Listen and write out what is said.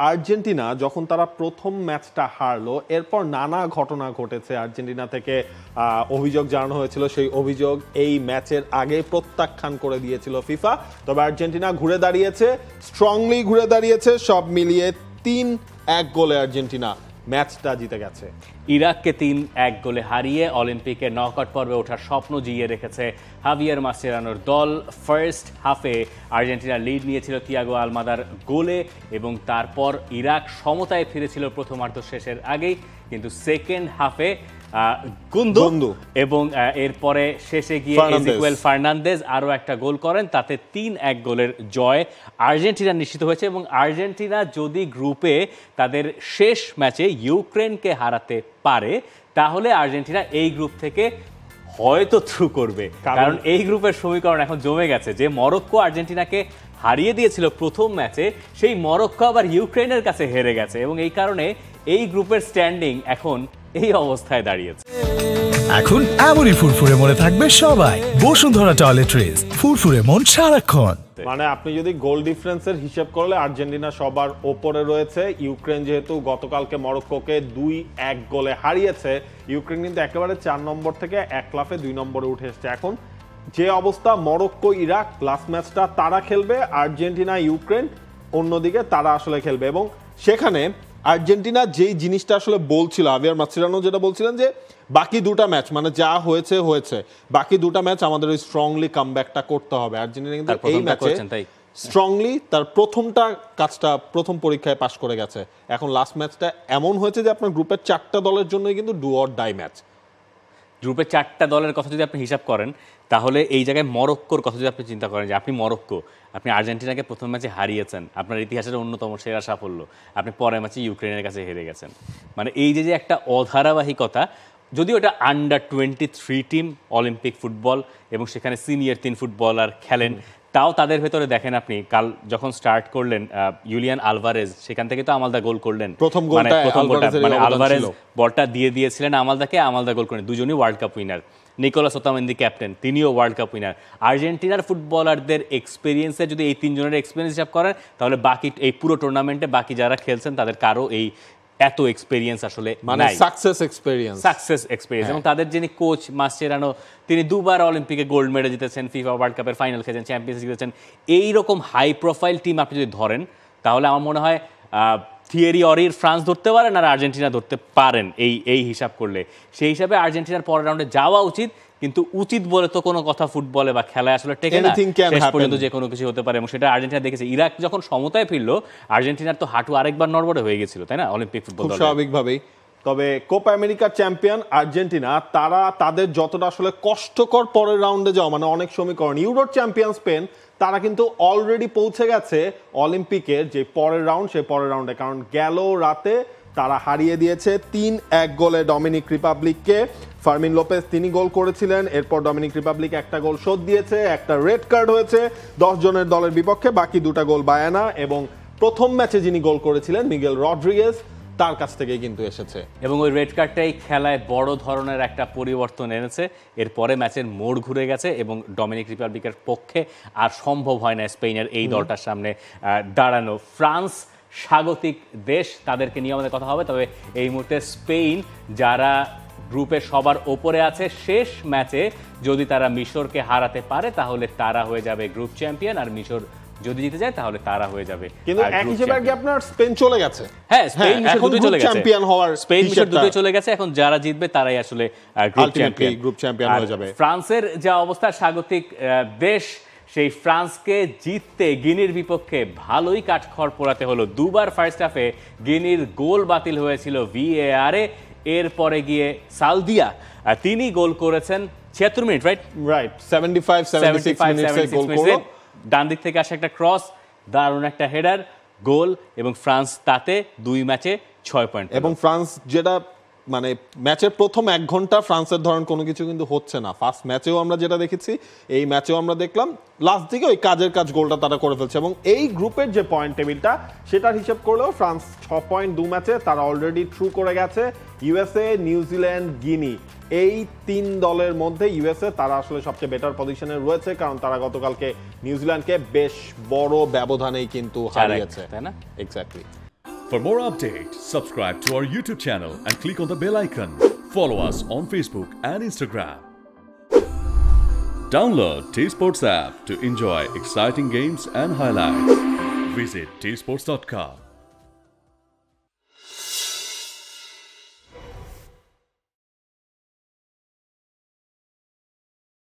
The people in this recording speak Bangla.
আর্জেন্টিনা যখন তারা প্রথম ম্যাচটা হারলো, এরপর নানা ঘটনা ঘটেছে। আর্জেন্টিনা থেকে অভিযোগ জানানো হয়েছিল, সেই অভিযোগ এই ম্যাচের আগে প্রত্যাখ্যান করে দিয়েছিল ফিফা। তবে আর্জেন্টিনা ঘুরে দাঁড়িয়েছে, স্ট্রংলি ঘুরে দাঁড়িয়েছে। সব মিলিয়ে 3-1 গোলে আর্জেন্টিনা ম্যাচটা জিতে গেছে। ইরাককে 3-1 গোলে হারিয়ে অলিম্পিকের নকআউট পর্বে ওঠার স্বপ্ন জিইয়ে রেখেছে হাভিয়ার মাসচেরানোর দল। ফার্স্ট হাফে আর্জেন্টিনা লিড নিয়েছিল থিয়াগো আলমাদার গোলে এবং তারপর ইরাক সমতায় ফিরেছিল প্রথমার্ধ শেষের আগেই, কিন্তু সেকেন্ড হাফে গুন্দু এবং এরপরে শেষে গিয়ে এজিকুয়েল ফার্নান্দেজ আরও একটা গোল করেন, তাতে 3-1 গোলের জয় আর্জেন্টিনা নিশ্চিত হয়েছে। এবং আর্জেন্টিনা যদি গ্রুপে তাদের শেষ ম্যাচে ইউক্রেনকে হারাতে পারে, তাহলে আর্জেন্টিনা এই গ্রুপ থেকে হয়তো থ্রু করবে, কারণ এই গ্রুপের সমীকরণ এখন জমে গেছে। যে মরক্কো আর্জেন্টিনাকে হারিয়ে দিয়েছিল প্রথম ম্যাচে, সেই মরক্কো আবার ইউক্রেনের কাছে হেরে গেছে এবং এই কারণে এই গ্রুপের স্ট্যান্ডিং এখন এই অবস্থায় দাঁড়িয়েছে। এখন এমনই ফুরফুরে মনে থাকবে সবাই। বসুন্ধরা টয়লেট্রিজ, ফুরফুরে মন সারাক্ষণ। মানে আপনি যদি গোল ডিফারেন্সের হিসাব করলে আর্জেন্টিনা সবার ওপরে রয়েছে। ইউক্রেন যেহেতু গতকালকে মরক্কোকে 2-1 গোলে হারিয়েছে, ইউক্রেন কিন্তু একেবারে 4 নম্বর থেকে 1 লাফে 2 নম্বরে উঠে এসেছে। এখন যে অবস্থা, মরক্কো ইরাক লাস্ট ম্যাচটা তারা খেলবে, আর্জেন্টিনা ইউক্রেন অন্যদিকে তারা আসলে খেলবে। এবং সেখানে আর্জেন্টিনা যেই জিনিসটা আসলে বলছিল, হাভিয়ার মাসচেরানো যেটা বলছিলেন যে বাকি দুটা ম্যাচ মানে যা হয়েছে হয়েছে, বাকি দুটা ম্যাচ আমাদের ওই স্ট্রংলি কামব্যাকটা করতে হবে। আর্জেন্টিনা কিন্তু এই ম্যাচে স্ট্রংলি তার প্রথমটা কাজটা প্রথম পরীক্ষায় পাশ করে গেছে। এখন লাস্ট ম্যাচটা এমন হয়েছে যে আপনার গ্রুপের 4টা দলের জন্যই কিন্তু ডু অর ডাই ম্যাচ। গ্রুপে 4টা দলের কথা যদি আপনি হিসাব করেন, তাহলে এই জায়গায় মরক্কোর কথা যদি আপনি চিন্তা করেন যে আপনি মরক্কো, আপনি আর্জেন্টিনাকে প্রথম ম্যাচে হারিয়েছেন, আপনার ইতিহাসের অন্যতম সেরা সাফল্য, আপনি পরের ম্যাচে ইউক্রেনের কাছে হেরে গেছেন। মানে এই যে একটা অধারাবাহিকতা, যদিও এটা আন্ডার-23 টিম অলিম্পিক ফুটবল এবং সেখানে সিনিয়র 3 ফুটবলার খেলেন, তাও তাদের ভেতরে দেখেন আপনি কাল যখন স্টার্ট করলেন ইউলিয়ান আলভারেজ, সেখান থেকে তো আমালদা গোল করলেন। প্রথম গোলটা মানে আলভারেজ বলটা দিয়ে দিয়েছিলেন আমালদাকে, আমালদা গোল করেন। দুজনই world cup winner. Nicolas Otamendi captain, তিনিও ওয়ার্ল্ড কাপ উইনার। আর্জেন্টিনার ফুটবলারদের এক্সপিরিয়েন্সে যদি এই 3 জনের এক্সপিরিয়েন্স হিসাব করেন, তাহলে বাকি এই পুরো টুর্নামেন্টে বাকি যারা খেলছেন তাদের কারো এই এত এক্সপেরিয়েন্স আসলে মানে সাকসেস এক্সপেরিয়েন্স। এবং তাদের যিনি কোচ মাসচেরানো, তিনি 2 বার অলিম্পিকে গোল্ড মেডেল জিতেছেন, ফিফা ওয়ার্ল্ড কাপের ফাইনাল খেলেছেন, চ্যাম্পিয়ন্স লিগ জিতেছেন। এইরকম হাই প্রোফাইল টিম আপনি যদি ধরেন, তাহলে আমার মনে হয় থিয়েরি অরির ফ্রান্স ধরতে পারেন আর আর্জেন্টিনা ধরতে পারেন এই হিসাব করলে। সেই হিসাবে আর্জেন্টিনার পরের রাউন্ডে যাওয়া উচিত, কিন্তু উচিত বলে তো কোনো কথা ফুটবলে বা খেলায় আসলে টেকে না, শেষ পর্যন্ত যে কোনো কিছু হতে পারে। এবং সেটা আর্জেন্টিনা দেখেছে। ইরাক যখন সমতায় ফিরলো, আর্জেন্টিনার তো হাঁটু আরেকবার নড়বড়ে হয়ে গেছিল, তাই না, অলিম্পিক ফুটবল দলে স্বাভাবিকভাবেই। তবে কোপা আমেরিকার চ্যাম্পিয়ন আর্জেন্টিনা, তারা তাদের যতটা আসলে কষ্টকর পরের রাউন্ডে যাওয়া, মানে অনেক সমীকরণ, ইউরোর চ্যাম্পিয়ন স্পেন, তারা কিন্তু অলরেডি পৌঁছে গেছে অলিম্পিকের যে পরের রাউন্ড, সেই পরের রাউন্ডে। কারণ গেল রাতে তারা হারিয়ে দিয়েছে 3-1 গোলে ডমিনিক রিপাবলিককে। ফার্মিন লোপেজ তিনি গোল করেছিলেন, এরপর ডমিনিক রিপাবলিক একটা গোল শোধ দিয়েছে, একটা রেড কার্ড হয়েছে 10 জনের দলের বিপক্ষে, বাকি 2টা গোল বায়ানা। এবং প্রথম ম্যাচে যিনি গোল করেছিলেন মিগেল রড্রিগেজ, তার কাছ থেকেই কিন্তু এসেছে। এবং ওই রেড কার্ডটাই খেলায় বড় ধরনের একটা পরিবর্তন এনেছে। এরপরে ম্যাচের মোড় ঘুরে গেছে এবং ডমিনিক রিপাবলিকের পক্ষে আর সম্ভব হয় না স্পেনের এই দলটার সামনে দাঁড়ানো। ফ্রান্স স্বাগতিক দেশ, তাদেরকে নিয়ে আমাদের কথা হবে। তবে এই মুহূর্তে স্পেন, যারা গ্রুপে সবার ওপরে আছে, শেষ ম্যাচে যদি তারা মিশরকে হারাতে পারে, তাহলে তারা হয়ে যাবে গ্রুপ চ্যাম্পিয়ন। আর মিশর যদি জিতে যায়, তাহলে তারা হয়ে যাবে। কিন্তু এক হিসেবে কি আপনার স্পেন চলে গেছে? হ্যাঁ, স্পেন মিশর দুটোই চলে গেছে, চ্যাম্পিয়ন হওয়ার স্পেন মিশর দুটোই চলে গেছে। এখন যারা জিতবে তারাই আসলে গ্রুপ চ্যাম্পিয়ন হয়ে যাবে। ফ্রান্সের যা অবস্থা, স্বাগতিক দেশ, সেই ফ্রান্সকে জিততে গিনির বিপক্ষে ভালোই কাঠখড় পোড়াতে হলো। 2 বার ফার্স্ট হাফে গিনির গোল বাতিল হয়েছিল VAR-এ। এরপরে গিয়ে সালদিয়া, তিনি গোল করেছেন 76 মিনিট, রাইট 75-76 মিনিটে গোল করলো। ডান দিক থেকে আসা একটা ক্রস, দারুণ একটা হেডার, গোল। এবং ফ্রান্স তাতে 2 ম্যাচে 6 পয়েন্ট। এবং ফ্রান্স যেটা মানে ম্যাচের প্রথম 1 ঘন্টা ফ্রান্সের ধরন কোনো কিছু কিন্তু হচ্ছে না। ফার্স্ট ম্যাচেও আমরা যেটা দেখেছি, এই ম্যাচেও আমরা দেখলাম, লাস্ট দিকে ওই কাজের কাজ গোলটা তারা করে ফেলছে। এবং এই গ্রুপের যে পয়েন্ট টেবিলটা, সেটার হিসাব করলেও ফ্রান্স 6 পয়েন্ট 2 ম্যাচে, তারা অলরেডি থ্রু করে গেছে। ইউএসএ, নিউজিল্যান্ড, গিনি, এই 3 দলের মধ্যে ইউএসএ তারা আসলে সবচেয়ে বেটার পজিশনে রয়েছে, কারণ তারা গতকালকে নিউজিল্যান্ডকে বেশ বড় ব্যবধানেই কিন্তু হারিয়েছে, তাই না? Exactly. For more updates, subscribe to our YouTube channel and click on the bell icon. Follow us on Facebook and Instagram. Download T-Sports app to enjoy exciting games and highlights. Visit tsports.com.